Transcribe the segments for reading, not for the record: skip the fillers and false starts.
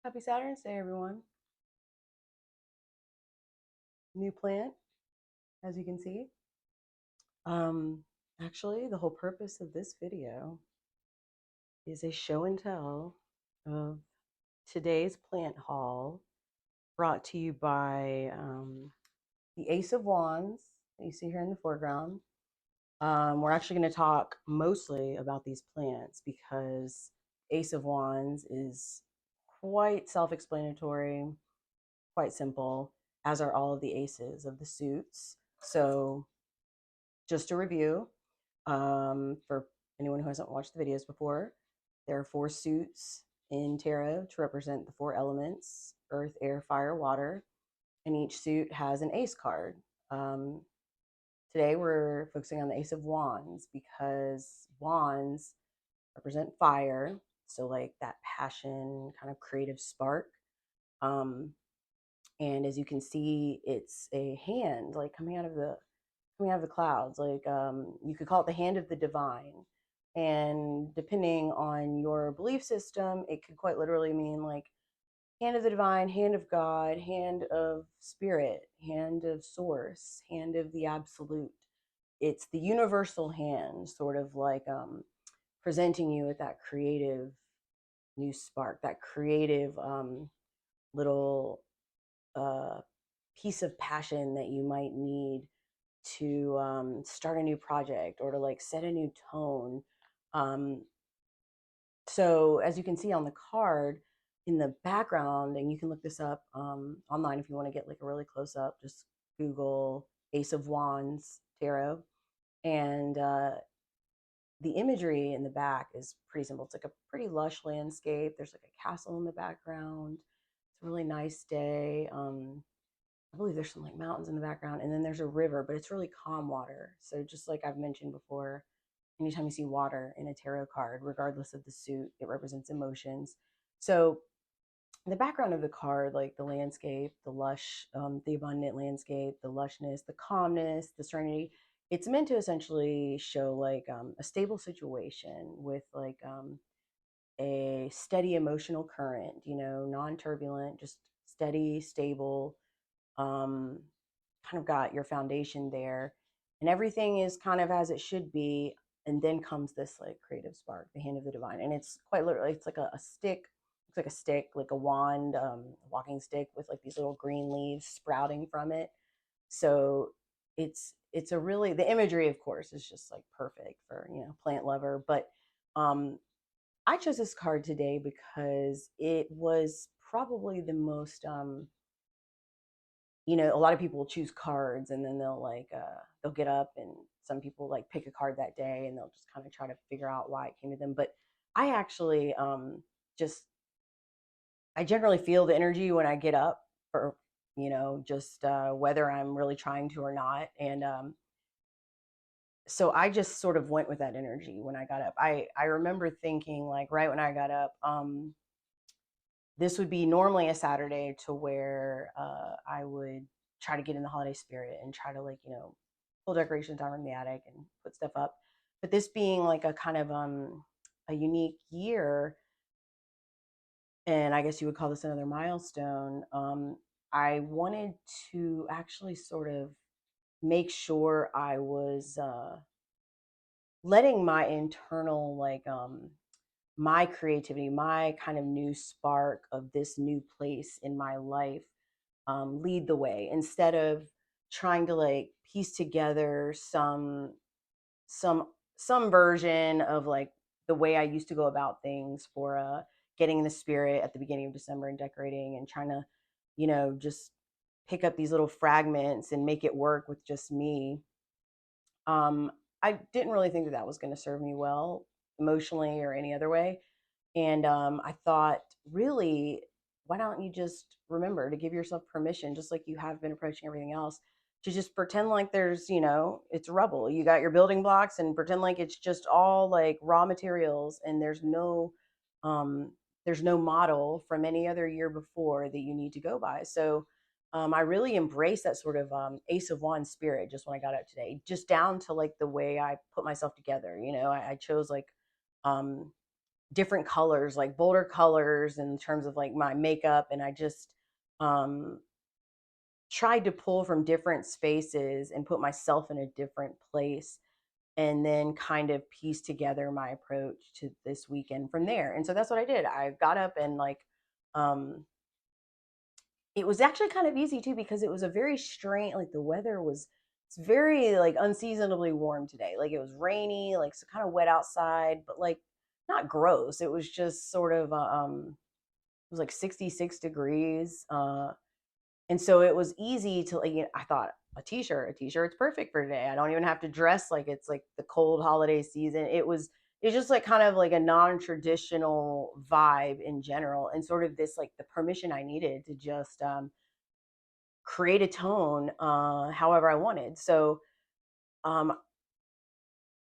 Happy Saturn's Day, everyone. New plant, as you can see. Um, Actually, the whole purpose of this video is a show and tell of today's plant haul brought to you by the Ace of Wands that you see here in the foreground. We're actually going to talk mostly about these plants because Ace of Wands is quite self-explanatory, quite simple, as are all of the aces of the suits. So just to review, for anyone who hasn't watched the videos before, there are 4 suits in tarot to represent the 4 elements: earth, air, fire, water, and each suit has an ace card. Um, Today we're focusing on the Ace of Wands because wands represent fire, so like that passion, kind of creative spark. Um, and as you can see, it's a hand like coming out of the clouds. Like you could call it the hand of the divine. And depending on your belief system, it could quite literally mean like hand of the divine, hand of God, hand of spirit, hand of source, hand of the absolute. It's the universal hand, sort of like presenting you with that creative new spark, that creative little uh, piece of passion that you might need to start a new project or to like set a new tone. Um, so as you can see on the card in the background, and you can look this up online if you want to get like a really close up, just Google Ace of Wands tarot. And the imagery in the back is pretty simple. It's like a pretty lush landscape. There's like a castle in the background. It's a really nice day. I believe there's some like mountains in the background, and then there's a river, but it's really calm water. So just like I've mentioned before, anytime you see water in a tarot card, regardless of the suit, it represents emotions. So in the background of the card, like the landscape, the lush, the abundant landscape, the lushness, the calmness, the serenity, it's meant to essentially show like a stable situation with like a steady emotional current, non-turbulent, just steady, stable, um, kind of got your foundation there, and everything is kind of as it should be. And then comes this like creative spark, the hand of the divine, and it's quite literally, it's like a stick. It's like a stick, like a wand, walking stick with like these little green leaves sprouting from it. So it's a really, the imagery, of course, is just like perfect for plant lover. But um, I chose this card today because it was probably the most a lot of people will choose cards, and then they'll get up, and some people like pick a card that day and they'll just kind of try to figure out why it came to them. But I actually just I generally feel the energy when I get up, for just whether I'm really trying to or not. And so I just sort of went with that energy when I got up. I remember thinking, like, right when I got up, this would be normally a Saturday to where I would try to get in the holiday spirit and try to, like, pull decorations down in the attic and put stuff up. But this being like a kind of a unique year, and I guess you would call this another milestone, I wanted to actually sort of make sure I was letting my internal, like, my creativity, my kind of new spark of this new place in my life, lead the way, instead of trying to like piece together some some version of like the way I used to go about things for getting in the spirit at the beginning of December and decorating, and trying to just pick up these little fragments and make it work with just me. um, I didn't really think that that was going to serve me well, emotionally or any other way. And I thought, really, why don't you just remember to give yourself permission, just like you have been approaching everything else, to just pretend like there's, it's rubble. You got your building blocks, and pretend like it's just all like raw materials, and um, there's no model from any other year before that you need to go by. So I really embraced that sort of Ace of Wands spirit just when I got out today, just down to like the way I put myself together. I chose like um, different colors, like bolder colors in terms of like my makeup. And I just um, tried to pull from different spaces and put myself in a different place and then kind of piece together my approach to this weekend from there. And so that's what I did. I got up and like, um, it was actually kind of easy too because it was a very strange, like the weather was, it's very like unseasonably warm today. Like it was rainy, like so kind of wet outside, but like not gross. It was just sort of, it was like 66 degrees. And so it was easy to like, I thought a t-shirt's perfect for today. I don't even have to dress like it's like the cold holiday season. It's just like kind of like a non-traditional vibe in general, and sort of this like the permission I needed to just create a tone however I wanted. So um,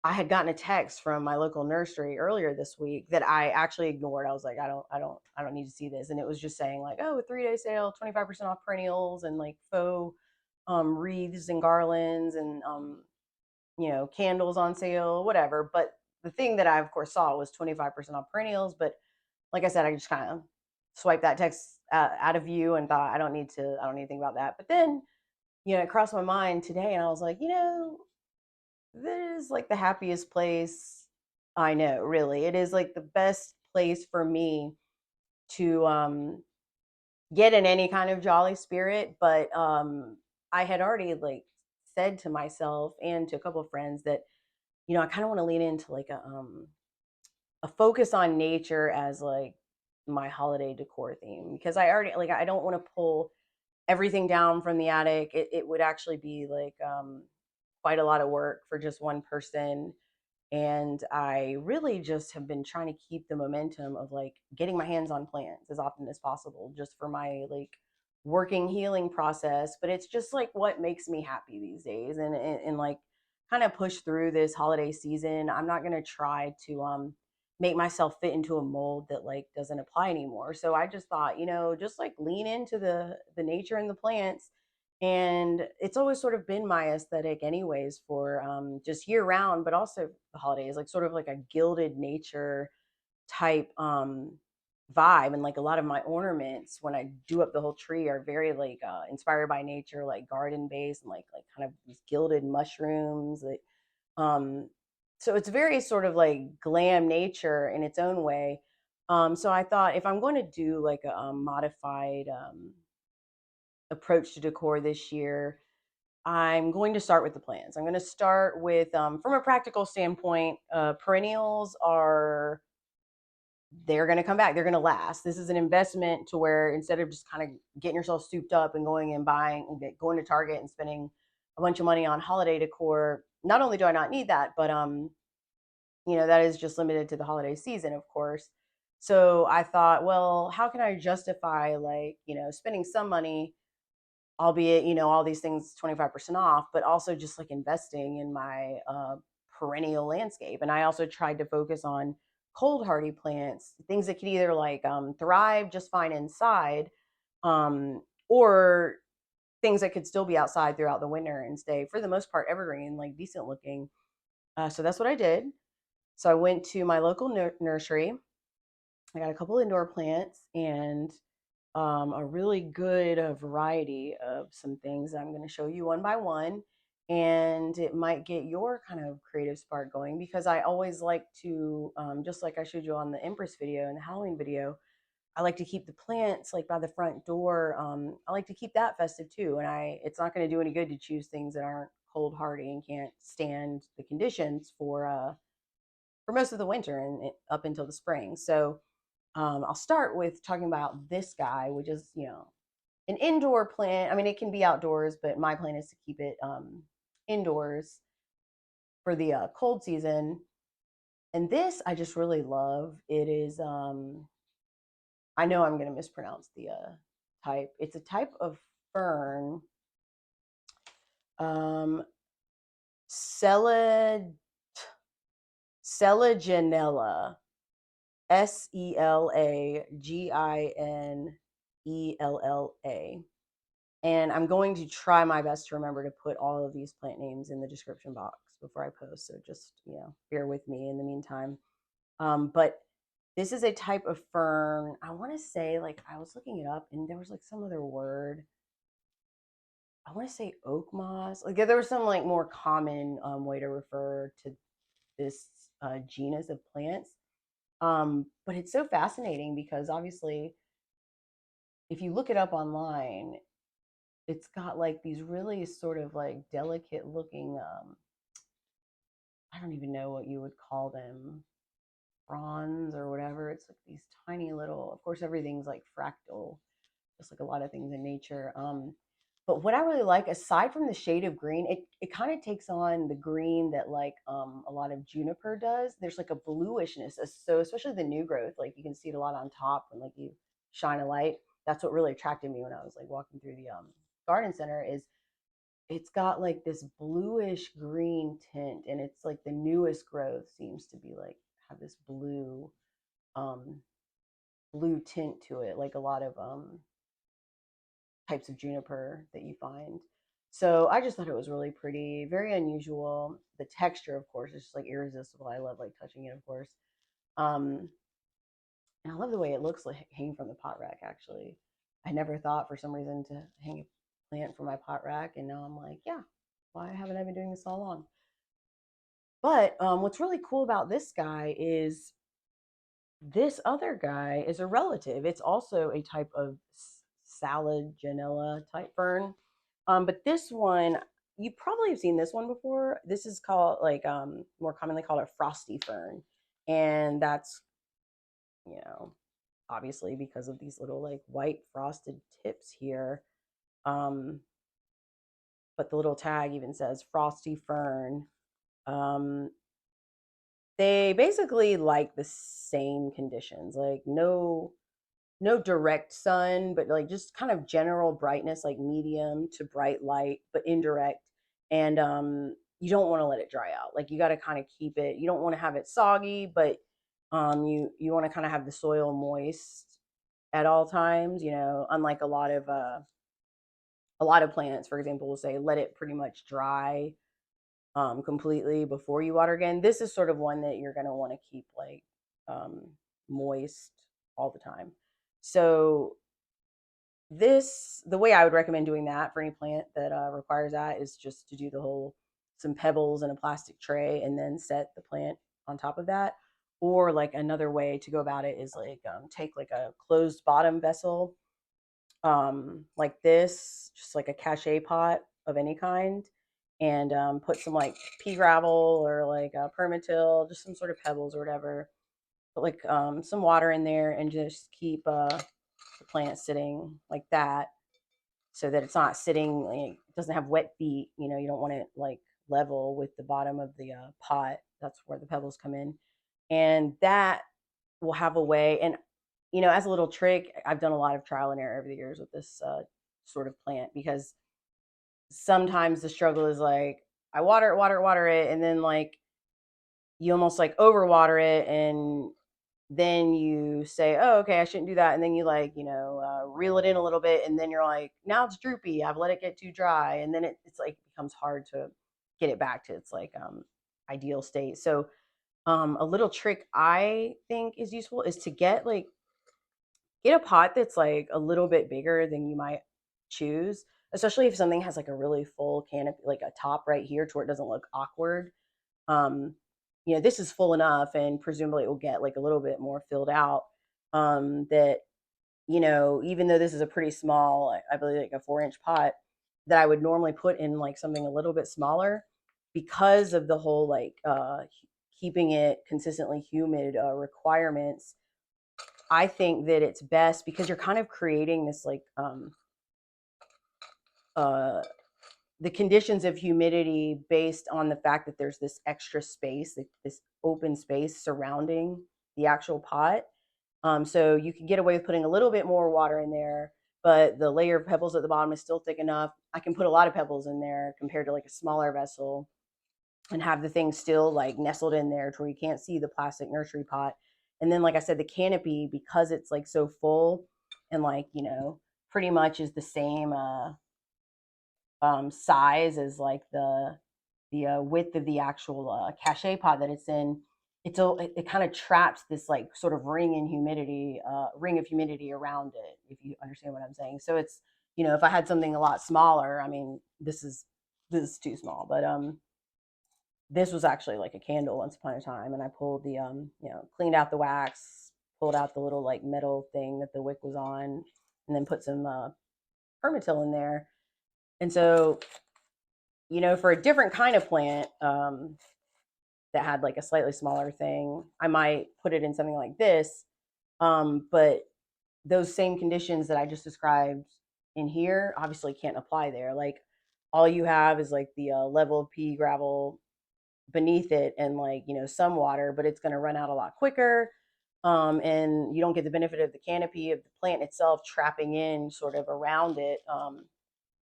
I had gotten a text from my local nursery earlier this week that I actually ignored. I was like, I don't need to see this. And it was just saying like, oh, a 3-day sale, 25% off perennials and like faux wreaths and garlands and candles on sale, whatever. But the thing that I of course saw was 25% off perennials. But like I said, I just kind of swiped that text out of view and thought I don't need to think about that. But then it crossed my mind today, and I was like, this is like the happiest place I know, really. It is like the best place for me to get in any kind of jolly spirit. But I had already like said to myself and to a couple of friends that, I kind of want to lean into like a focus on nature as like my holiday decor theme, because I already like I don't want to pull everything down from the attic. It would actually be like quite a lot of work for just one person. And I really just have been trying to keep the momentum of like getting my hands on plants as often as possible just for my like working healing process. But it's just like what makes me happy these days, and like kind of push through this holiday season. I'm not going to try to make myself fit into a mold that like doesn't apply anymore. So I just thought, just like lean into the nature and the plants. And it's always sort of been my aesthetic anyways for just year round, but also the holidays, like sort of like a gilded nature type vibe. And like a lot of my ornaments when I do up the whole tree are very like inspired by nature, like garden based, and like kind of these gilded mushrooms that so it's very sort of like glam nature in its own way. So I thought if I'm going to do like a modified approach to decor this year, I'm going to start with the plants. I'm going to start with, from a practical standpoint, perennials are, they're going to come back. They're going to last. This is an investment to where instead of just kind of getting yourself souped up and going and going to Target and spending a bunch of money on holiday decor, not only do I not need that, but, that is just limited to the holiday season, of course. So I thought, well, how can I justify like, spending some money, albeit all these things 25% off, but also just like investing in my perennial landscape. And I also tried to focus on cold hardy plants, things that could either like thrive just fine inside, or things that could still be outside throughout the winter and stay for the most part evergreen, like decent looking. So that's what I did. So I went to my local nursery. I got a couple indoor plants and a really good variety of some things that I'm going to show you one by one. And it might get your kind of creative spark going, because I always like to, just like I showed you on the Empress video and the Halloween video, I like to keep the plants like by the front door. I like to keep that festive too. And it's not going to do any good to choose things that aren't cold hardy and can't stand the conditions for most of the winter and up until the spring. So I'll start with talking about this guy, which is, an indoor plant. I mean, it can be outdoors, but my plan is to keep it indoors for the cold season. And this I just really love. It is, I know I'm going to mispronounce the type. It's a type of fern, um, Selaginella, Selaginella. And I'm going to try my best to remember to put all of these plant names in the description box before I post. So just, bear with me in the meantime. But This is a type of fern. I want to say, like, I was looking it up and there was like some other word. I want to say oak moss. Like, there was some like more common way to refer to this genus of plants. But it's so fascinating because obviously, if you look it up online, it's got like these really sort of like delicate looking, I don't even know what you would call them, bronze or whatever. It's like these tiny little, of course, everything's like fractal, just like a lot of things in nature. But what I really like, aside from the shade of green, it kind of takes on the green that like a lot of juniper does. There's like a bluishness. So especially the new growth, like you can see it a lot on top when like you shine a light. That's what really attracted me when I was like walking through the garden center. Is it's got like this bluish green tint, and it's like the newest growth seems to be like have this um blue tint to it, like a lot of types of juniper that you find. So I just thought it was really pretty, very unusual. The texture, of course, is just like irresistible. I love like touching it, of course. Um, and I love the way it looks like hanging from the pot rack. Actually, I never thought for some reason to hang a plant from my pot rack, and now I'm like, yeah, why haven't I been doing this all along? But what's really cool about this guy is this other guy is a relative. It's also a type of Selaginella type fern. But this one, you probably have seen this one before. This is called like more commonly called a frosty fern. And that's, you know, obviously because of these little like white frosted tips here. Um, but the little tag even says frosty fern. Um, they basically like the same conditions, like no direct sun, but like just kind of general brightness, like medium to bright light, but indirect. And you don't want to let it dry out. Like you got to kind of keep it. You don't want to have it soggy, but you want to kind of have the soil moist at all times. You know, unlike a lot of plants, for example, will say let it pretty much dry completely before you water again. This is sort of one that you're going to want to keep like um, moist all the time. So the way I would recommend doing that for any plant that requires that is just to do the whole some pebbles in a plastic tray and then set the plant on top of that. Or like another way to go about it is like take like a closed bottom vessel like this, just like a cachet pot of any kind, and put some like pea gravel or like permatil, just some sort of pebbles or whatever. Put like some water in there and just keep the plant sitting like that so that it's not sitting, like, it doesn't have wet feet. You know, you don't want it like level with the bottom of the pot. That's where the pebbles come in. And that will have a way. And, you know, as a little trick, I've done a lot of trial and error over the years with this sort of plant because sometimes the struggle is like, I water it. And then like you almost like overwater it and then you say, oh, okay, I shouldn't do that. And then you like, you know, reel it in a little bit. And then you're like, now it's droopy. I've let it get too dry. And then it's like, it becomes hard to get it back to its like ideal state. So a little trick I think is useful is to get a pot that's like a little bit bigger than you might choose, especially if something has like a really full canopy, like a top right here to where it doesn't look awkward. um, you know, this is full enough, and presumably it will get like a little bit more filled out. That, you know, even though this is a pretty small, I believe like a 4-inch pot, that I would normally put in like something a little bit smaller, because of the whole like keeping it consistently humid requirements. I think that it's best because you're kind of creating this like uh the conditions of humidity based on the fact that there's this extra space, like this open space surrounding the actual pot. So you can get away with putting a little bit more water in there, but the layer of pebbles at the bottom is still thick enough. I can put a lot of pebbles in there compared to like a smaller vessel and have the thing still like nestled in there to where you can't see the plastic nursery pot. And then, like I said, the canopy, because it's like so full and like, you know, pretty much is the same size as like the width of the actual cachet pot that it's in. it kind of traps this like sort of ring of humidity around it, if you understand what I'm saying. So it's, if I had something a lot smaller, I mean, this is too small, but this was actually like a candle once upon a time, and I pulled the cleaned out the wax, pulled out the little like metal thing that the wick was on, and then put some permatil in there. And so, for a different kind of plant, that had like a slightly smaller thing, I might put it in something like this. But those same conditions that I just described in here obviously can't apply there. Like, all you have is like the level of pea gravel beneath it, and like, some water, but it's going to run out a lot quicker. And you don't get the benefit of the canopy of the plant itself trapping in sort of around it,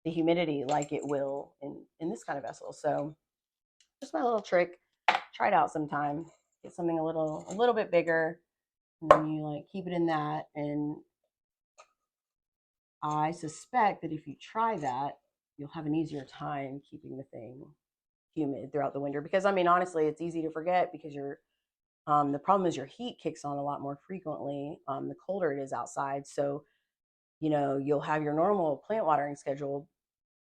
the humidity like it will in this kind of vessel. So just my little trick. Try it out sometime. Get something a little bit bigger, and then you like keep it in that. And I suspect that if you try that, you'll have an easier time keeping the thing humid throughout the winter. Because I mean, honestly, it's easy to forget because the problem is your heat kicks on a lot more frequently the colder it is outside. So you'll have your normal plant watering schedule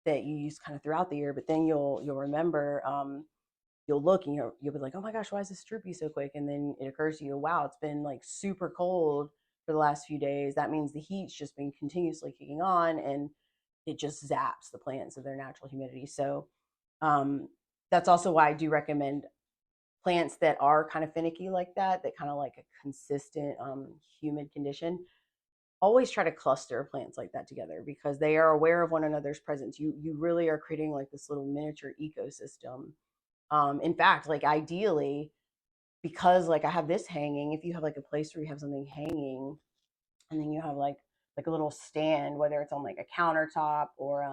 that you use kind of throughout the year, but then you'll remember, you'll look and you'll be like, oh my gosh, why is this droopy so quick? And then it occurs to you, wow, it's been like super cold for the last few days. That means the heat's just been continuously kicking on, and it just zaps the plants of their natural humidity. So that's also why I do recommend plants that are kind of finicky like that kind of like a consistent humid condition. Always try to cluster plants like that together, because they are aware of one another's presence. You really are creating like this little miniature ecosystem. In fact, like ideally, because like I have this hanging, if you have like a place where you have something hanging, and then you have like a little stand, whether it's on like a countertop, or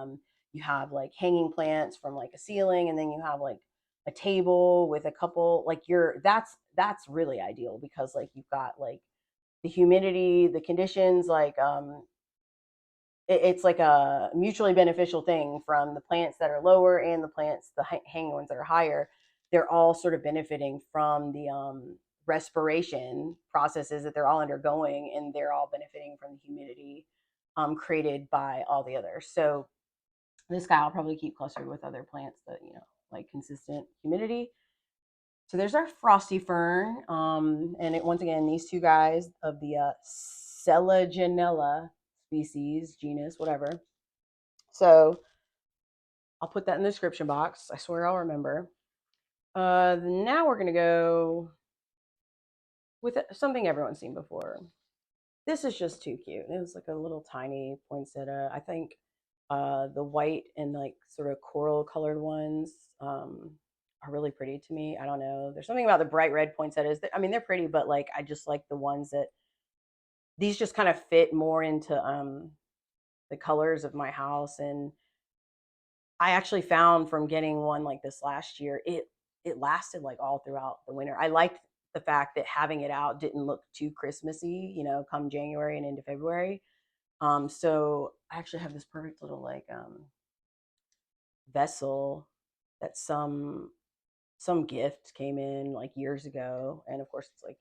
you have like hanging plants from like a ceiling, and then you have like a table with a couple, like that's really ideal, because like you've got like the humidity, the conditions, like it's like a mutually beneficial thing from the plants that are lower and the hanging ones that are higher. They're all sort of benefiting from the respiration processes that they're all undergoing, and they're all benefiting from the humidity created by all the others. So this guy I'll probably keep clustered with other plants that like consistent humidity. So there's our frosty fern, and once again, these two guys of the Selaginella species, genus, whatever. So I'll put that in the description box. I swear I'll remember. Now we're gonna go with something everyone's seen before. This is just too cute. It was like a little tiny poinsettia. I think the white and like sort of coral colored ones are really pretty to me. I don't know. There's something about the bright red poinsettias. I mean, they're pretty, but like I just like the ones that these just kind of fit more into the colors of my house. And I actually found from getting one like this last year, it lasted like all throughout the winter. I liked the fact that having it out didn't look too Christmassy, come January and into February. So I actually have this perfect little like vessel that some gift came in like years ago, and of course it's like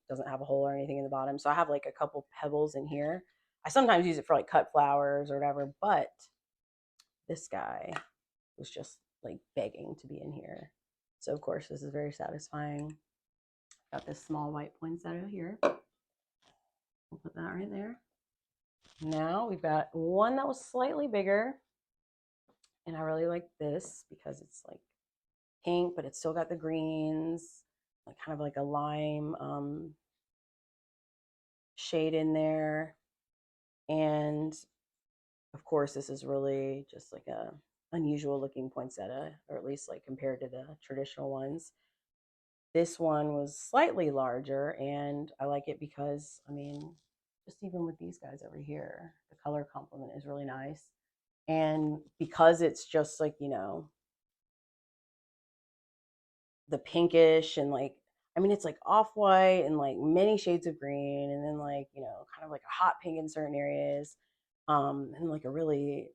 doesn't have a hole or anything in the bottom. So I have like a couple pebbles in here. I sometimes use it for like cut flowers or whatever, but this guy was just like begging to be in here. So of course this is very satisfying. Got this small white poinsettia here. We'll put that right there. Now we've got one that was slightly bigger, and I really like this because it's like pink, but it's still got the greens, like kind of like a lime shade in there. And of course, this is really just like a unusual looking poinsettia, or at least like compared to the traditional ones. This one was slightly larger, and I like it because, I mean, just even with these guys over here, the color complement is really nice. And because it's just like, the pinkish and like, I mean, it's like off-white and like many shades of green, and then like, kind of like a hot pink in certain areas, and like a really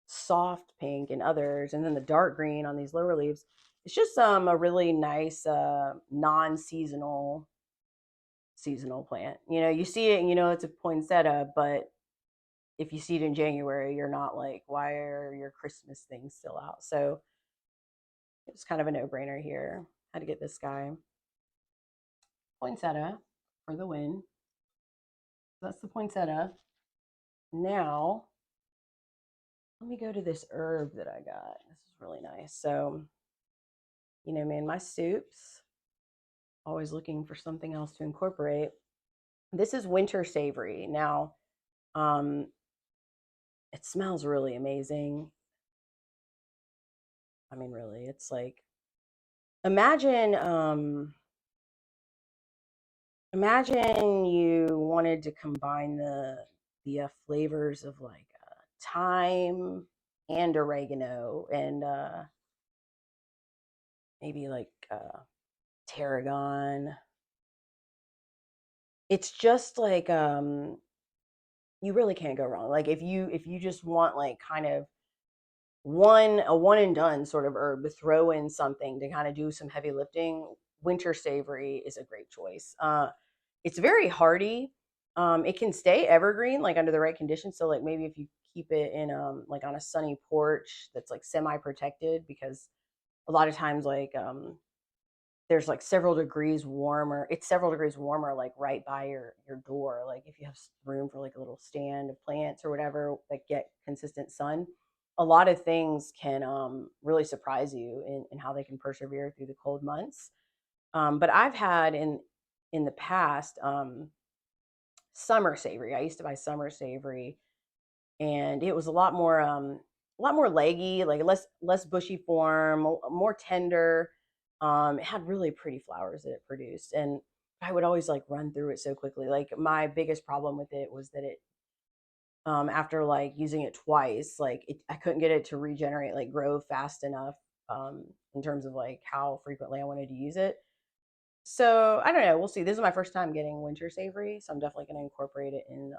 soft pink in others, and then the dark green on these lower leaves. It's just a really nice non-seasonal seasonal plant. You know, you see it and you know it's a poinsettia, but if you see it in January, you're not like, why are your Christmas things still out? So it's kind of a no-brainer here. How to get this guy. Poinsettia for the win. That's the poinsettia. Now, let me go to this herb that I got. This is really nice. So, you know, man, my soups, always looking for something else to incorporate. This is winter savory. Now, it smells really amazing. I mean, really, it's like, imagine, imagine you wanted to combine the flavors of like thyme and oregano and maybe like tarragon. It's just like you really can't go wrong. Like if you just want like kind of one and done sort of herb to throw in something to kind of do some heavy lifting, winter savory is a great choice. It's very hardy. It can stay evergreen like under the right conditions. So like maybe if you keep it in like on a sunny porch that's like semi protected, because a lot of times like there's like several degrees warmer. It's several degrees warmer, like right by your door. Like if you have room for like a little stand of plants or whatever that get consistent sun, a lot of things can really surprise you in how they can persevere through the cold months. But I've had in the past summer savory. I used to buy summer savory, and it was a lot more leggy, like less bushy form, more tender. It had really pretty flowers that it produced, and I would always like run through it so quickly. Like my biggest problem with it was that it after like using it twice, like I couldn't get it to regenerate, like grow fast enough in terms of like how frequently I wanted to use it. So I don't know. We'll see. This is my first time getting winter savory, so I'm definitely going to incorporate it in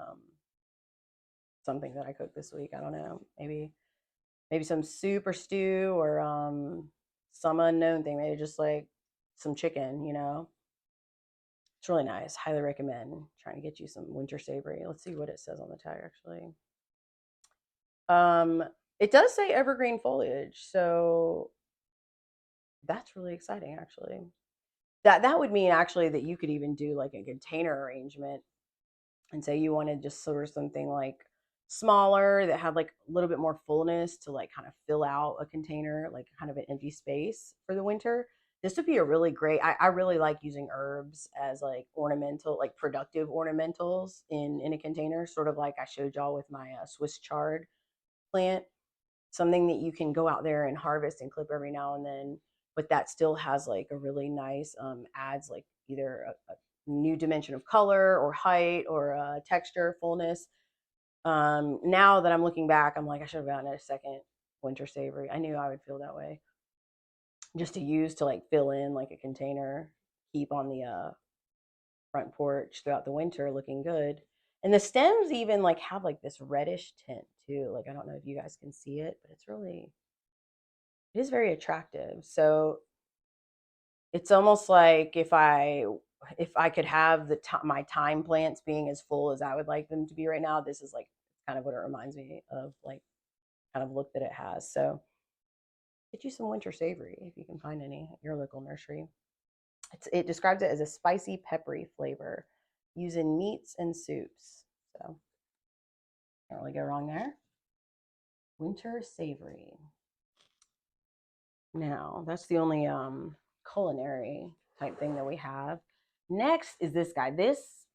something that I cook this week. I don't know. Maybe some soup or stew or some unknown thing. Maybe just like some chicken. You know, it's really nice. Highly recommend trying to get you some winter savory. Let's see what it says on the tag actually. Um, it does say evergreen foliage, so that's really exciting actually. That would mean actually that you could even do like a container arrangement and say you wanted just sort of something like smaller that had like a little bit more fullness to like kind of fill out a container, like kind of an empty space for the winter. This would be a really great. I really like using herbs as like ornamental, like productive ornamentals in a container, sort of like I showed y'all with my Swiss chard plant. Something that you can go out there and harvest and clip every now and then, but that still has like a really nice adds like either a new dimension of color or height or texture, fullness. Now that I'm looking back, I'm like, I should have gotten a second winter savory. I knew I would feel that way. Just to use to like fill in like a container, keep on the front porch throughout the winter looking good. And the stems even like have like this reddish tint too. Like I don't know if you guys can see it, but it is very attractive. So it's almost like if I could have my thyme plants being as full as I would like them to be right now, this is like kind of what it reminds me of, like kind of look that it has. So get you some winter savory if you can find any at your local nursery. It describes it as a spicy, peppery flavor used in meats and soups. So can't really go wrong there. Winter savory. Now that's the only culinary type thing that we have. Next is this guy. This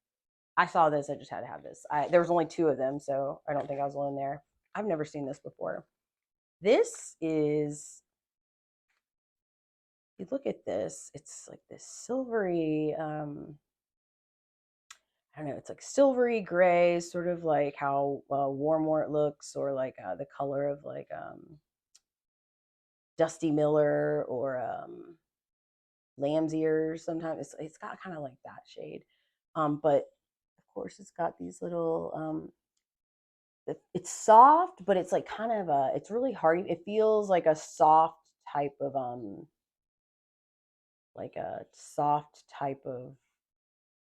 I saw this. I just had to have this. There was only two of them, so I don't think I was alone there. I've never seen this before. This is, you look at this, it's like this silvery, I don't know, it's like silvery gray, sort of like how warmwort looks, or like the color of like Dusty Miller or lamb's ears sometimes. It's got kind of like that shade. But of course it's got these little it's soft, but it's like kind of it's really hard. It feels like a soft type of like a soft type of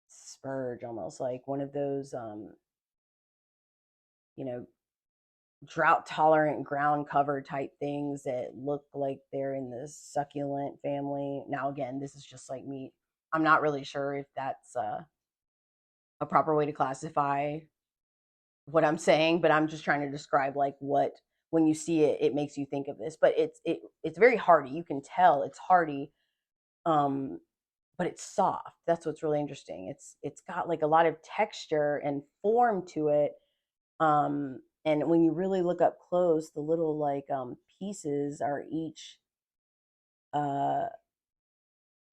spurge, almost like one of those, you know, drought tolerant ground cover type things that look like they're in the succulent family. Now, again, this is just like me. I'm not really sure if that's a proper way to classify what I'm saying, but I'm just trying to describe like what, when you see it, it makes you think of this. But it's very hardy. You can tell it's hardy, um, but it's soft. That's what's really interesting. It's got like a lot of texture and form to it. And when you really look up close, the little like pieces are each uh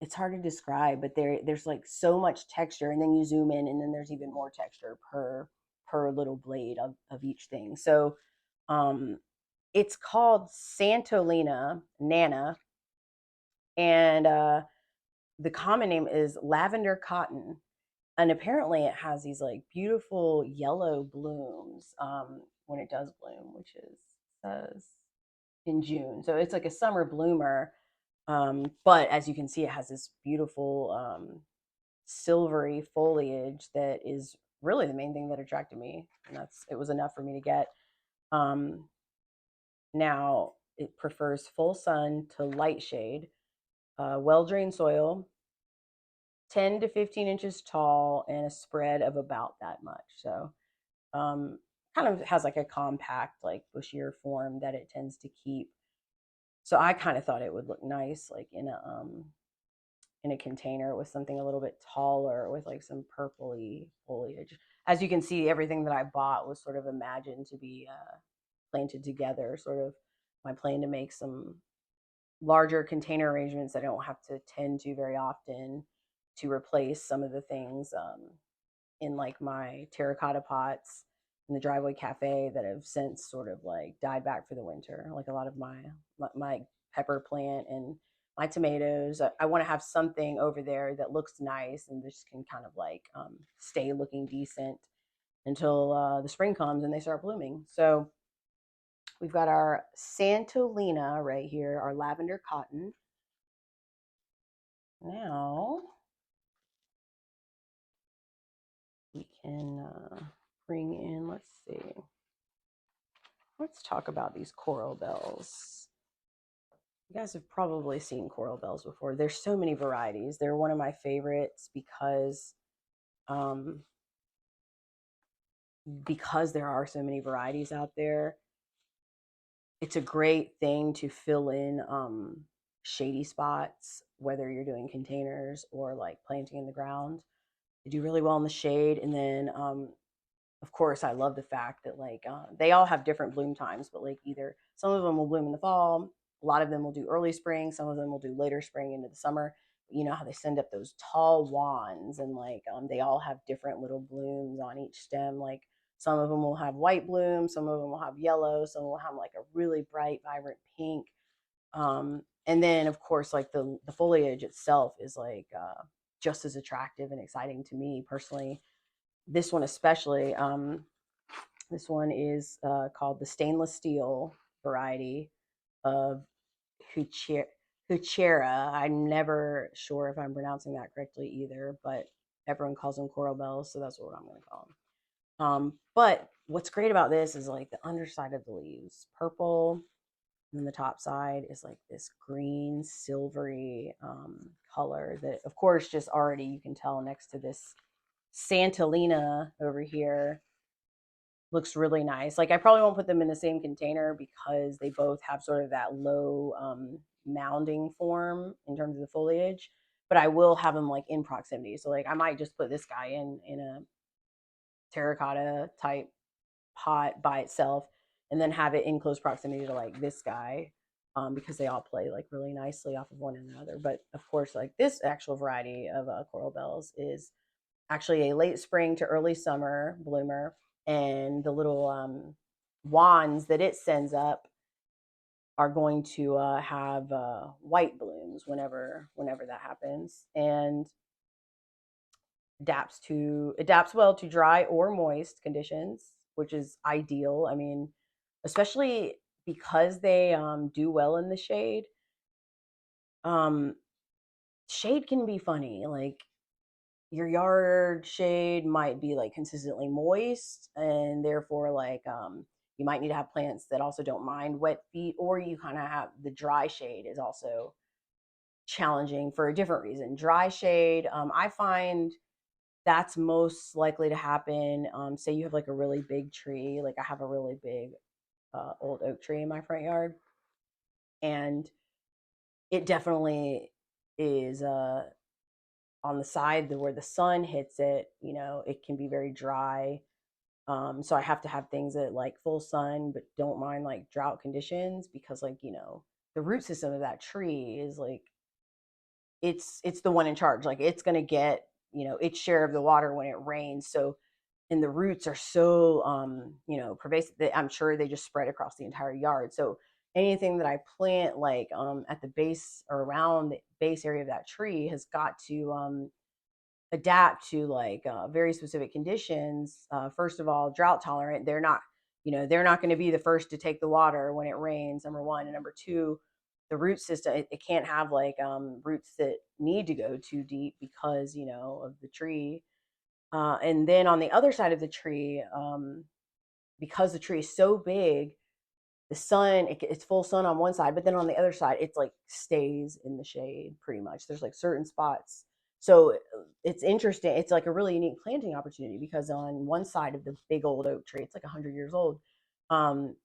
it's hard to describe, but there's like so much texture, and then you zoom in and then there's even more texture per little blade of each thing. So um it's called Santolina Nana, and the common name is lavender cotton. And apparently it has these like beautiful yellow blooms when it does bloom, which is says in June. So it's like a summer bloomer. But as you can see, it has this beautiful silvery foliage that is really the main thing that attracted me. And it was enough for me to get. Um, Now it prefers full sun to light shade, well drained soil, 10 to 15 inches tall, and a spread of about that much. So um, kind of has like a compact, like bushier form that it tends to keep. So I kind of thought it would look nice, like in a container with something a little bit taller with like some purpley foliage. As you can see, everything that I bought was sort of imagined to be planted together. Sort of my plan to make some larger container arrangements that I don't have to tend to very often to replace some of the things in like my terracotta pots in the driveway cafe that have since sort of like died back for the winter. Like a lot of my pepper plant and my tomatoes. I want to have something over there that looks nice and just can kind of like stay looking decent until the spring comes and they start blooming. So we've got our Santolina right here, our lavender cotton. Now we can bring in, let's see, let's talk about these coral bells. You guys have probably seen coral bells before. There's so many varieties. They're one of my favorites um, because there are so many varieties out there. It's a great thing to fill in shady spots, whether you're doing containers or like planting in the ground. They do really well in the shade. And then of course, I love the fact that like they all have different bloom times, but like either some of them will bloom in the fall, a lot of them will do early spring, some of them will do later spring into the summer. You know how they send up those tall wands, and like they all have different little blooms on each stem. Like some of them will have white bloom, some of them will have yellow, some will have like a really bright, vibrant pink. And then of course, like the foliage itself is like just as attractive and exciting to me personally. This one especially. This one is called the stainless steel variety of Heuchera. I'm never sure if I'm pronouncing that correctly either, but everyone calls them coral bells, so that's what I'm going to call them. But what's great about this is like the underside of the leaves, purple, and then the top side is like this green, silvery color that, of course, just already you can tell next to this Santolina over here looks really nice. Like I probably won't put them in the same container because they both have sort of that low mounding form in terms of the foliage, but I will have them like in proximity. So like I might just put this guy in a terracotta type pot by itself and then have it in close proximity to like this guy, because they all play like really nicely off of one another. But of course, like this actual variety of coral bells is actually a late spring to early summer bloomer, and the little wands that it sends up are going to have white blooms whenever that happens, and adapts well to dry or moist conditions, which is ideal. I mean, especially because they do well in the shade. Um, shade can be funny. Like your yard shade might be like consistently moist, and therefore like you might need to have plants that also don't mind wet feet, or you kind of have the dry shade is also challenging for a different reason. Dry shade, I find that's most likely to happen. Say you have like a really big tree, like I have a really big old oak tree in my front yard, and it definitely is on the side where the sun hits it. You know, it can be very dry. So I have to have things that like full sun, but don't mind like drought conditions, because like, you know, the root system of that tree is like it's the one in charge. Like it's gonna get, you know, its share of the water when it rains. So and the roots are so you know, pervasive that I'm sure they just spread across the entire yard. So anything that I plant like at the base or around the base area of that tree has got to adapt to like very specific conditions. First of all, drought tolerant. They're not, you know, they're not going to be the first to take the water when it rains. Number one, and number two, the root system. It can't have like roots that need to go too deep because, you know, of the tree. And then on the other side of the tree, because the tree is so big, the sun it's full sun on one side, but then on the other side it's like stays in the shade pretty much. There's like certain spots. So it's interesting. It's like a really unique planting opportunity, because on one side of the big old oak tree, it's like 100 years old. um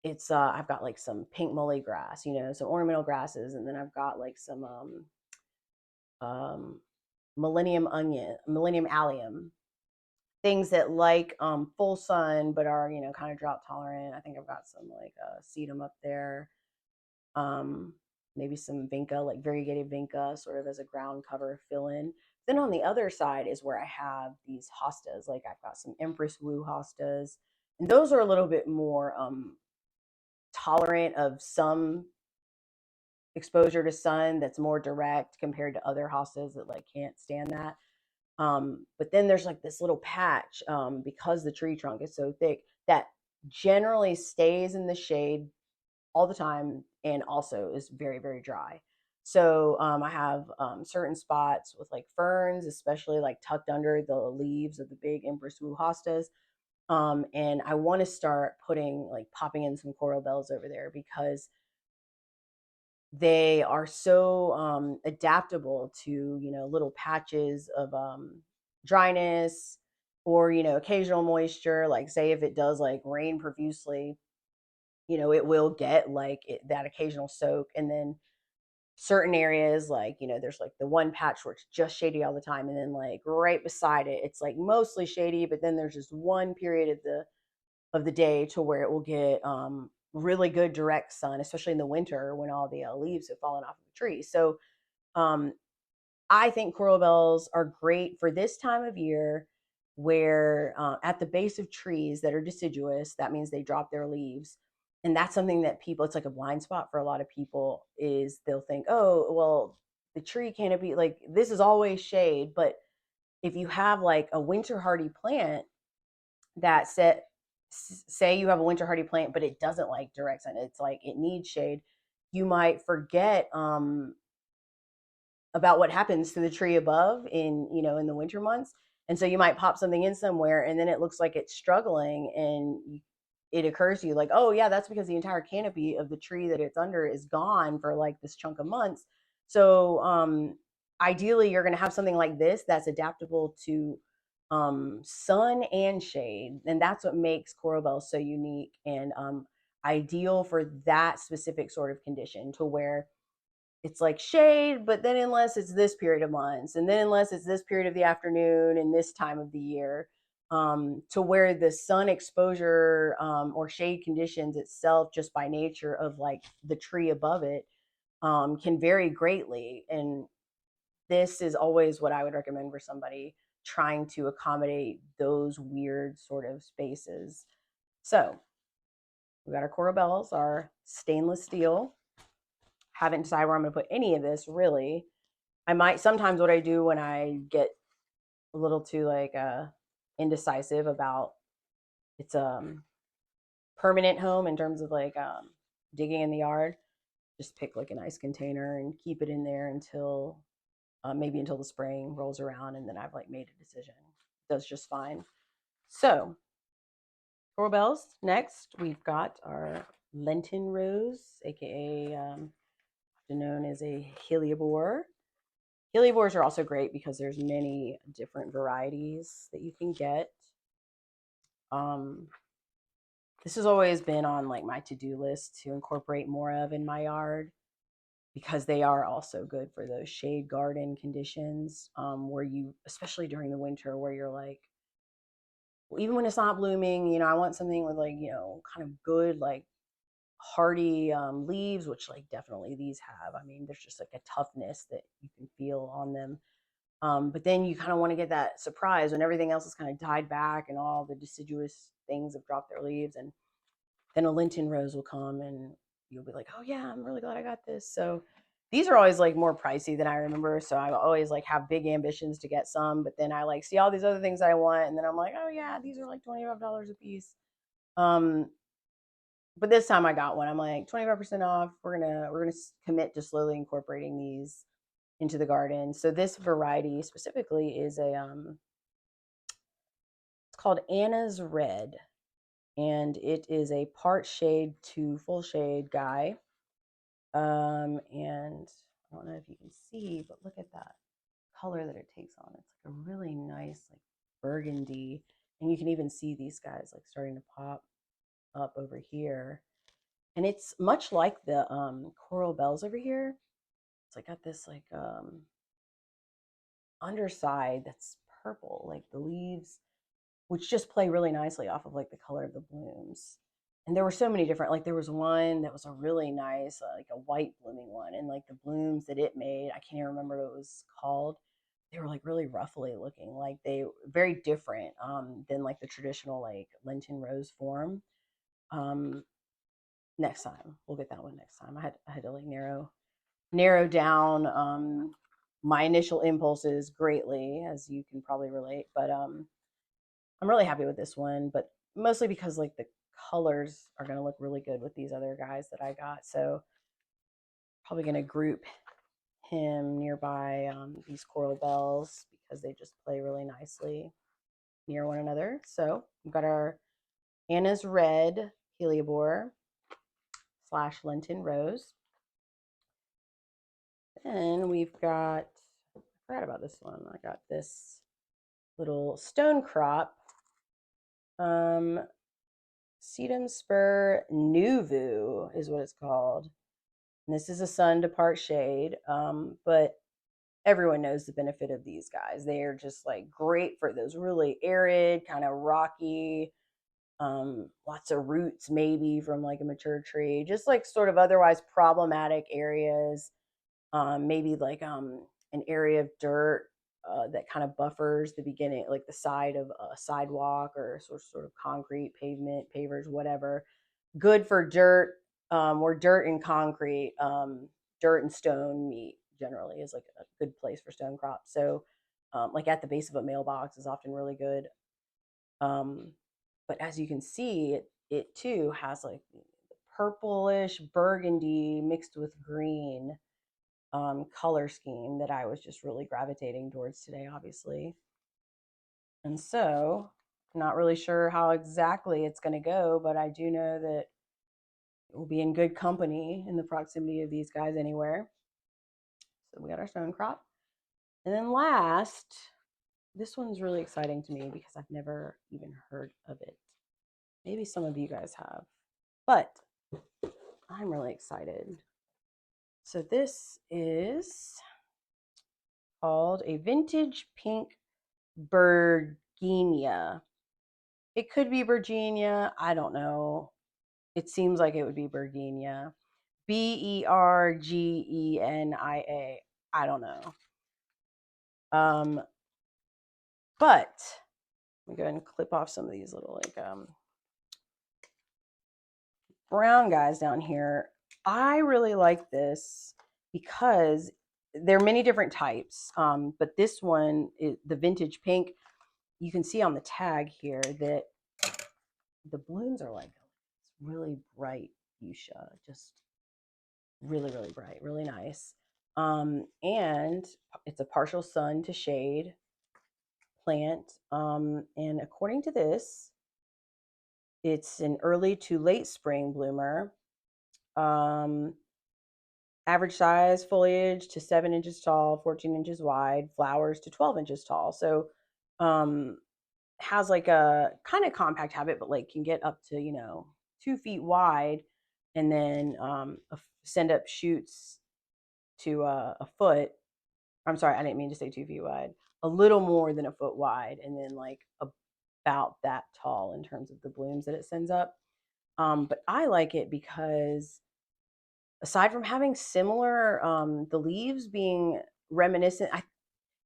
it's I've got like some pink mully grass, you know, some ornamental grasses, and then I've got like some um millennium allium, things that like full sun but are, you know, kind of drought tolerant. I think I've got some like sedum up there, um, maybe some vinca, like variegated vinca, sort of as a ground cover fill in. Then on the other side is where I have these hostas. Like I've got some Empress Woo hostas, and those are a little bit more tolerant of some exposure to sun that's more direct compared to other hostas that like can't stand that. But then there's like this little patch, because the tree trunk is so thick, that generally stays in the shade all the time and also is very, very dry. So I have certain spots with like ferns, especially like tucked under the leaves of the big Empress Wu hostas. And I want to start putting like popping in some coral bells over there, because they are so adaptable to, you know, little patches of dryness, or, you know, occasional moisture. Like say if it does like rain profusely, you know, it will get like that occasional soak. And then certain areas, like, you know, there's like the one patch where it's just shady all the time, and then like right beside it it's like mostly shady, but then there's just one period of the day to where it will get really good direct sun, especially in the winter when all the leaves have fallen off of the tree. So um, I think coral bells are great for this time of year, where at the base of trees that are deciduous, that means they drop their leaves. And that's something that people, it's like a blind spot for a lot of people, is they'll think, oh, well, the tree canopy, like this is always shade. But if you have like a winter hardy plant that say you have a winter hardy plant, but it doesn't like direct sun, it's like it needs shade, you might forget about what happens to the tree above in, you know, in the winter months. And so you might pop something in somewhere and then it looks like it's struggling, and it occurs to you like, oh yeah, that's because the entire canopy of the tree that it's under is gone for like this chunk of months. So ideally you're going to have something like this that's adaptable to sun and shade, and that's what makes coral bells so unique and ideal for that specific sort of condition, to where it's like shade, but then unless it's this period of months, and then unless it's this period of the afternoon and this time of the year, to where the sun exposure or shade conditions itself, just by nature of like the tree above it, can vary greatly. And this is always what I would recommend for somebody trying to accommodate those weird sort of spaces. So we got our coral bells, our stainless steel. Haven't decided where I'm going to put any of this really. I might sometimes, what I do when I get a little too like indecisive about its permanent home in terms of like digging in the yard, just pick like a nice container and keep it in there until maybe until the spring rolls around, and then I've like made a decision. It does just fine. So coral bells. Next, we've got our Lenten rose, aka known as a Helleborus. Helleborus are also great because there's many different varieties that you can get. This has always been on like my to-do list to incorporate more of in my yard because they are also good for those shade garden conditions where you, especially during the winter, where you're like, well, even when it's not blooming, you know, I want something with like, you know, kind of good, like hardy leaves, which like definitely these have. I mean, there's just like a toughness that you can feel on them. But then you kind of want to get that surprise when everything else has kind of died back and all the deciduous things have dropped their leaves. And then a Lenten rose will come and you'll be like, oh yeah, I'm really glad I got this. So these are always like more pricey than I remember. So I always like have big ambitions to get some, but then I like see all these other things I want. And then I'm like, oh yeah, these are like $25 a piece. But this time I got one. I'm like 25% off. We're gonna commit to slowly incorporating these into the garden. So this variety specifically is a it's called Anna's Red, and it is a part shade to full shade guy. And I don't know if you can see, but look at that color that it takes on. It's like a really nice like burgundy, and you can even see these guys like starting to pop up over here. And it's much like the coral bells over here. It's like got this like underside that's purple, like the leaves, which just play really nicely off of like the color of the blooms. And there were so many different, like there was one that was a really nice, like a white blooming one, and like the blooms that it made, I can't even remember what it was called. They were like really ruffly looking, like they were very different than like the traditional like Lenten rose form. Um, Next time we'll get that one next time. I had to like narrow down my initial impulses greatly, as you can probably relate. But I'm really happy with this one, but mostly because like the colors are going to look really good with these other guys that I got. So probably going to group him nearby these coral bells because they just play really nicely near one another. So we've got our Anna's Red Helleborus / Lenten Rose. And we've got, I forgot about this one. I got this little Stonecrop Sedum spur NewVoo is what it's called. And this is a sun to part shade, but everyone knows the benefit of these guys. They are just like great for those really arid, kind of rocky, lots of roots maybe from like a mature tree, just like sort of otherwise problematic areas. Maybe like an area of dirt that kind of buffers the beginning, like the side of a sidewalk or sort of concrete pavement, pavers, whatever. Good for dirt, or dirt and concrete. Dirt and stone meet generally is like a good place for Stonecrop. So, like at the base of a mailbox is often really good. But as you can see, it too has like purplish burgundy mixed with green color scheme that I was just really gravitating towards today, obviously. And so, I'm not really sure how exactly it's going to go, but I do know that it will be in good company in the proximity of these guys anywhere. So we got our Stonecrop. And then last, this one's really exciting to me because I've never even heard of it. Maybe some of you guys have, but I'm really excited. So this is called a vintage pink Bergenia. It could be Bergenia. I don't know. It seems like it would be Bergenia. Bergenia. I don't know. But let me go ahead and clip off some of these little like brown guys down here. I really like this because there are many different types. But this one, the vintage pink, you can see on the tag here that the blooms are like really bright fuchsia, just really, really bright, really nice. And it's a partial sun to shade plant. And according to this, it's an early to late spring bloomer. Average size foliage to 7 inches tall, 14 inches wide, flowers to 12 inches tall. So has like a kind of compact habit, but like can get up to 2 feet wide, and then send up shoots to a foot. I'm sorry, I didn't mean to say 2 feet wide. A little more than a foot wide, and then like about that tall in terms of the blooms that it sends up. But I like it because aside from having similar, the leaves being reminiscent,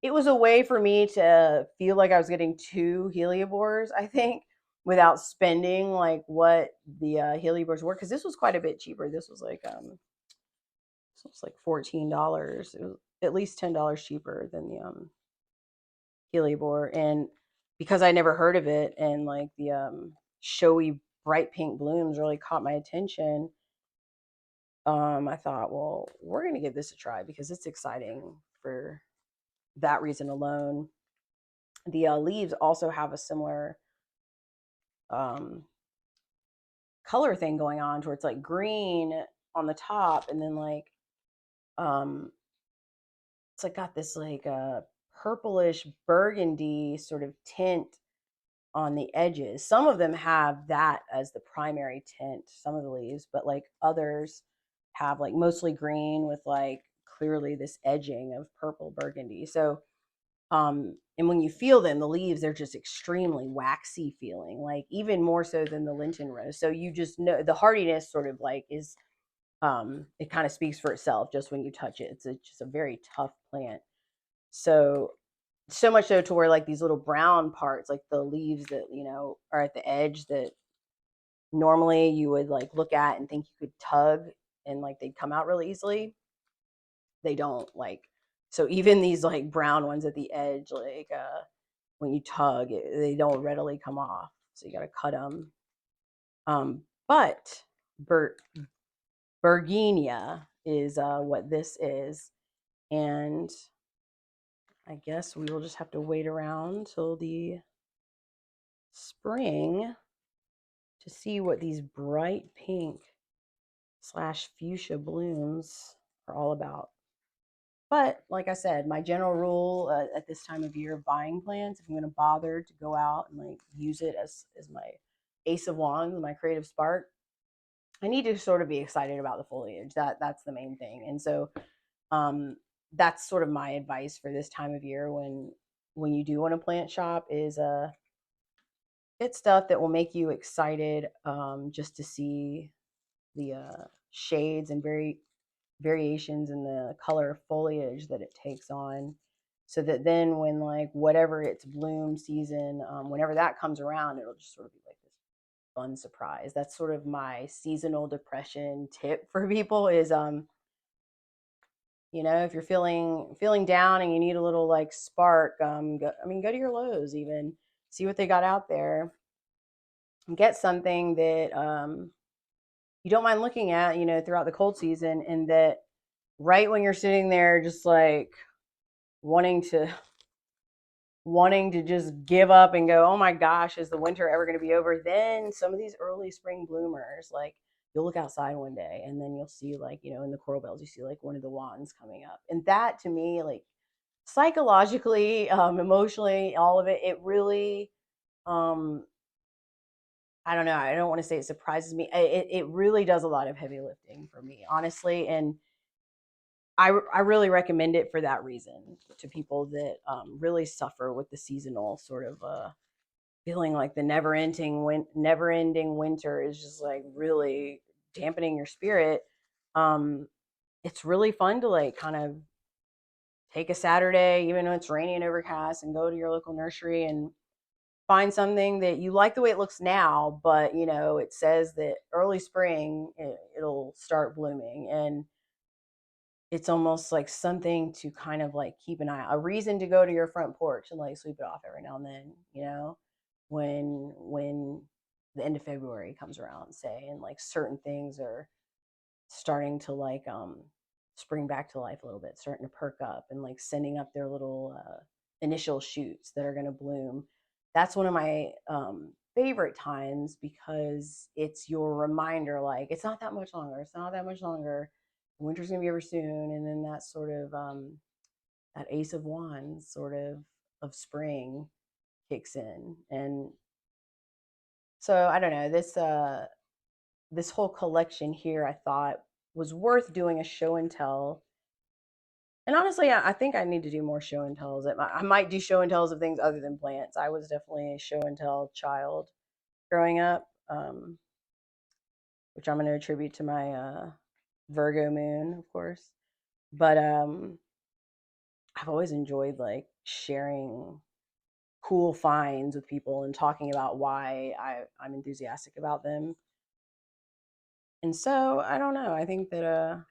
it was a way for me to feel like I was getting 2 Helleborus, I think, without spending like what the Helleborus were, because this was quite a bit cheaper. This was like $14. It was at least $10 cheaper than the Hellebore, and because I never heard of it, and like the showy bright pink blooms really caught my attention. I thought, well, we're gonna give this a try because it's exciting for that reason alone. The leaves also have a similar um, color thing going on, where it's like green on the top, and then like um, it's like got this like purplish burgundy sort of tint on the edges. Some of them have that as the primary tint, some of the leaves, but like others have like mostly green with like clearly this edging of purple burgundy. So and when you feel them, the leaves, they're just extremely waxy feeling, like even more so than the Lenten rose. So you just know the hardiness sort of like is it kind of speaks for itself just when you touch it. It's just a very tough plant. So much so to where like these little brown parts, like the leaves that are at the edge, that normally you would like look at and think you could tug and like they'd come out really easily, they don't. Like, so even these like brown ones at the edge, like when you tug they don't readily come off, so you got to cut them. But Bergenia is what this is, and I guess we will just have to wait around till the spring to see what these bright pink / fuchsia blooms are all about. But like I said, my general rule at this time of year of buying plants, if I'm going to bother to go out and like use it as my ace of wands, my creative spark, I need to sort of be excited about the foliage. That's the main thing. And so that's sort of my advice for this time of year when you do want to plant shop is get stuff that will make you excited, just to see the shades and variations in the color of foliage that it takes on, so that then when like whatever its bloom season, whenever that comes around, it'll just sort of be like this fun surprise. That's sort of my seasonal depression tip for people is if you're feeling down and you need a little like spark, go to your Lowe's, even see what they got out there, and get something that you don't mind looking at, throughout the cold season, and that right when you're sitting there just like wanting to just give up and go, oh my gosh, is the winter ever going to be over? Then some of these early spring bloomers, like you'll look outside one day and then you'll see like, in the coral bells, you see like one of the wands coming up. And that to me, like psychologically, emotionally, all of it, it really, I don't know. I don't want to say it surprises me. It really does a lot of heavy lifting for me, honestly. And I really recommend it for that reason to people that really suffer with the seasonal sort of feeling like the never ending winter is just like really dampening your spirit. It's really fun to like kind of take a Saturday, even though it's rainy and overcast, and go to your local nursery and find something that you like the way it looks now, but it says that early spring it'll start blooming, and it's almost like something to kind of like keep an eye, a reason to go to your front porch and like sweep it off every now and then, when the end of February comes around, say, and like certain things are starting to like spring back to life a little bit, starting to perk up and like sending up their little initial shoots that are going to bloom. That's one of my favorite times because it's your reminder, like it's not that much longer. It's not that much longer. Winter's going to be over soon. And then that sort of that Ace of Wands sort of spring kicks in. And so I don't know, this whole collection here I thought was worth doing a show and tell. And honestly, I think I need to do more show and tells. I might do show and tells of things other than plants. I was definitely a show and tell child growing up, which I'm going to attribute to my Virgo moon, of course. But I've always enjoyed like sharing cool finds with people and talking about why I'm enthusiastic about them. And so I don't know. I think that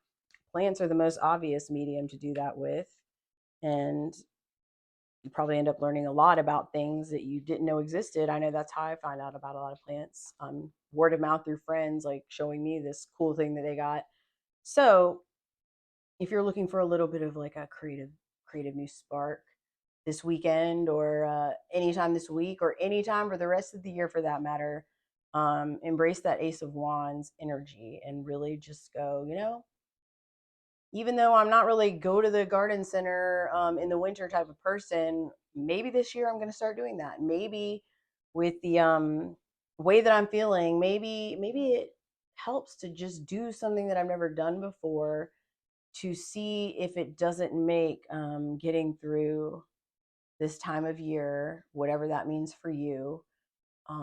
plants are the most obvious medium to do that with. And you probably end up learning a lot about things that you didn't know existed. I know that's how I find out about a lot of plants. Word of mouth through friends, like showing me this cool thing that they got. So if you're looking for a little bit of like a creative new spark this weekend or anytime this week or anytime for the rest of the year for that matter, embrace that Ace of Wands energy and really just go, even though I'm not really go to the garden center in the winter type of person, maybe this year I'm going to start doing that. Maybe with the way that I'm feeling, maybe it helps to just do something that I've never done before to see if it doesn't make getting through this time of year, whatever that means for you, a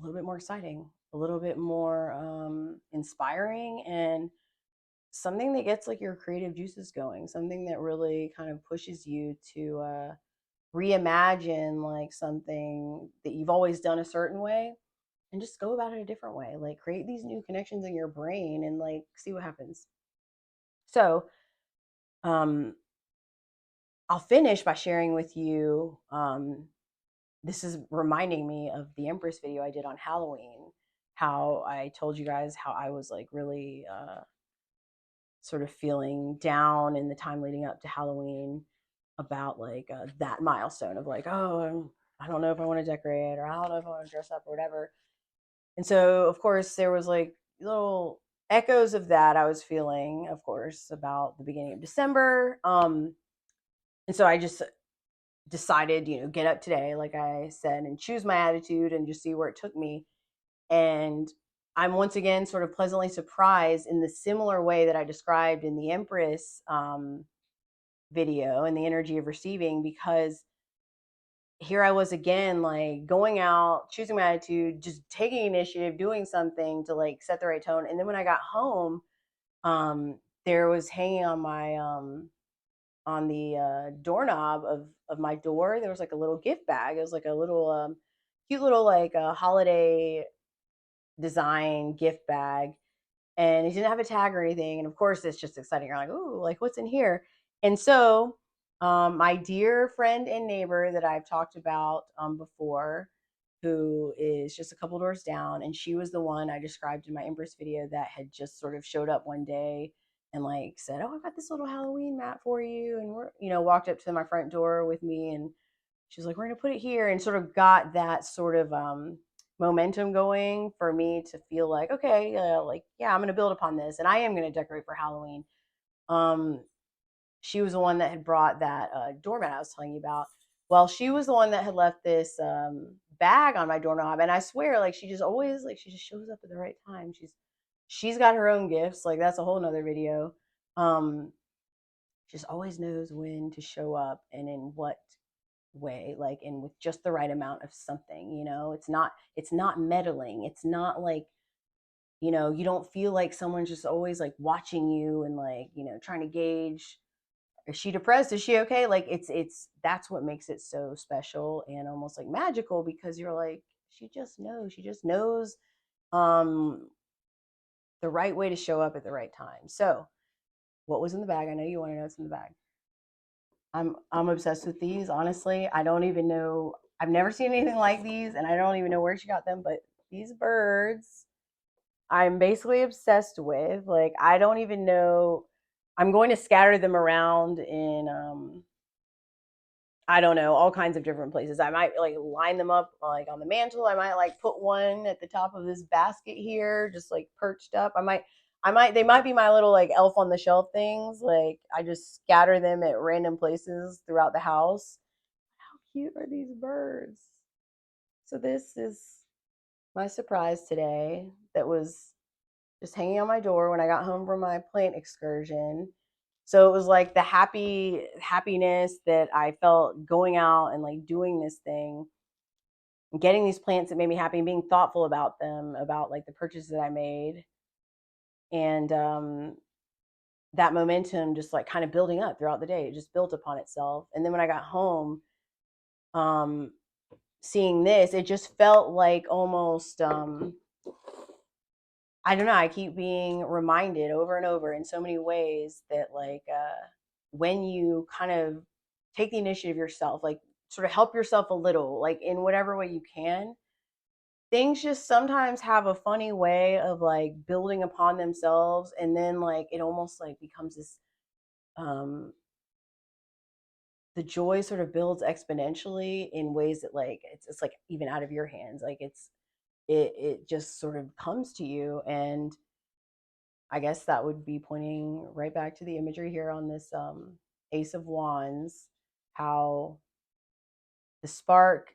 little bit more exciting, a little bit more inspiring, and something that gets like your creative juices going, something that really kind of pushes you to reimagine like something that you've always done a certain way and just go about it a different way, like create these new connections in your brain and like see what happens. So I'll finish by sharing with you, this is reminding me of the Empress video I did on Halloween, how I told you guys how I was like really sort of feeling down in the time leading up to Halloween about like that milestone of like, oh, I don't know if I want to decorate or I don't know if I want to dress up or whatever. And so, of course, there was like little echoes of that I was feeling, of course, about the beginning of December. And so I just decided, get up today, like I said, and choose my attitude and just see where it took me. And I'm once again sort of pleasantly surprised in the similar way that I described in the Empress video and the energy of receiving, because here I was again, like going out, choosing my attitude, just taking initiative, doing something to like set the right tone. And then when I got home, there was hanging on my on the doorknob of my door, there was like a little gift bag. It was like a little cute little like holiday design gift bag, and it didn't have a tag or anything. And of course, it's just exciting. You're like, ooh, like what's in here? And so, my dear friend and neighbor that I've talked about before, who is just a couple doors down, and she was the one I described in my Empress video that had just sort of showed up one day and like said, "Oh, I've got this little Halloween mat for you," and we're walked up to my front door with me, and she was like, "We're gonna put it here," and sort of got that sort of momentum going for me to feel like, okay, like yeah, I'm gonna build upon this, and I am gonna decorate for Halloween. Um, she was the one that had brought that doormat I was telling you about. Well, she was the one that had left this bag on my doorknob, and I swear, like she just always like she just shows up at the right time. She's got her own gifts, like that's a whole nother video. She just always knows when to show up and in what way, like, and with just the right amount of something. It's not meddling. It's not like, you don't feel like someone's just always like watching you and like, trying to gauge, is she depressed, is she okay? Like that's what makes it so special and almost like magical, because you're like, she just knows um the right way to show up at the right time. So what was in the bag? I know you want to know what's in the bag. I'm obsessed with these. Honestly, I don't even know. I've never seen anything like these, and I don't even know where she got them. But these birds, I'm basically obsessed with. Like, I don't even know. I'm going to scatter them around in I don't know, all kinds of different places. I might like line them up like on the mantle. I might like put one at the top of this basket here, just like perched up. They might be my little like elf on the shelf things. Like I just scatter them at random places throughout the house. How cute are these birds? So this is my surprise today that was just hanging on my door when I got home from my plant excursion. So it was like the happiness that I felt going out and like doing this thing and getting these plants that made me happy and being thoughtful about them, about like the purchases that I made. And that momentum just like kind of building up throughout the day. It just built upon itself. And then when I got home, um, seeing this, it just felt like almost I don't know. I keep being reminded over and over in so many ways that like when you kind of take the initiative yourself, like sort of help yourself a little, like in whatever way you can, things just sometimes have a funny way of like building upon themselves, and then like it almost like becomes this um the joy sort of builds exponentially in ways that like it's like even out of your hands. Like it just sort of comes to you. And I guess that would be pointing right back to the imagery here on this Ace of Wands, how the spark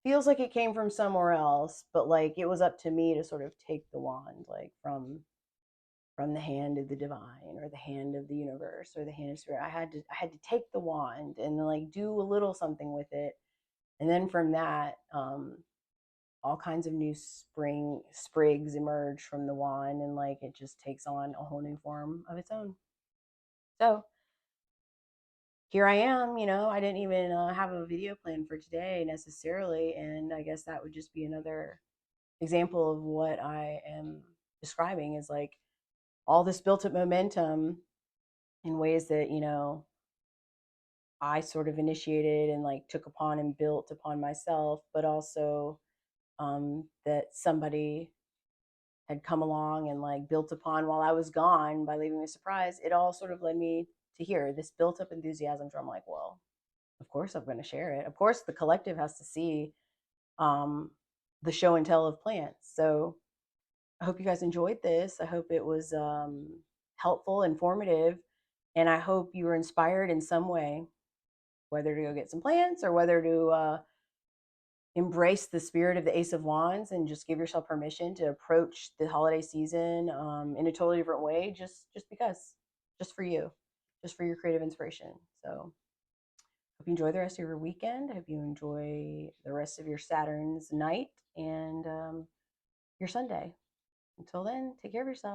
feels like it came from somewhere else, but like it was up to me to sort of take the wand, like from the hand of the divine or the hand of the universe or the hand of spirit. I had to take the wand and like do a little something with it, and then from that, all kinds of new sprigs emerge from the wand, and like it just takes on a whole new form of its own. So here I am. I didn't even have a video plan for today necessarily, and I guess that would just be another example of what I am describing is like all this built up momentum in ways that I sort of initiated and like took upon and built upon myself, but also that somebody had come along and like built upon while I was gone by leaving me a surprise. It all sort of led me to here, this built up enthusiasm. So I'm like, well, of course I'm going to share it. Of course, the collective has to see um, the show and tell of plants. So I hope you guys enjoyed this. I hope it was helpful, informative, and I hope you were inspired in some way, whether to go get some plants or whether to embrace the spirit of the Ace of Wands and just give yourself permission to approach the holiday season in a totally different way, just because, just for you, just for your creative inspiration. So hope you enjoy the rest of your weekend. I hope you enjoy the rest of your Saturn's night and your Sunday. Until then, take care of yourselves.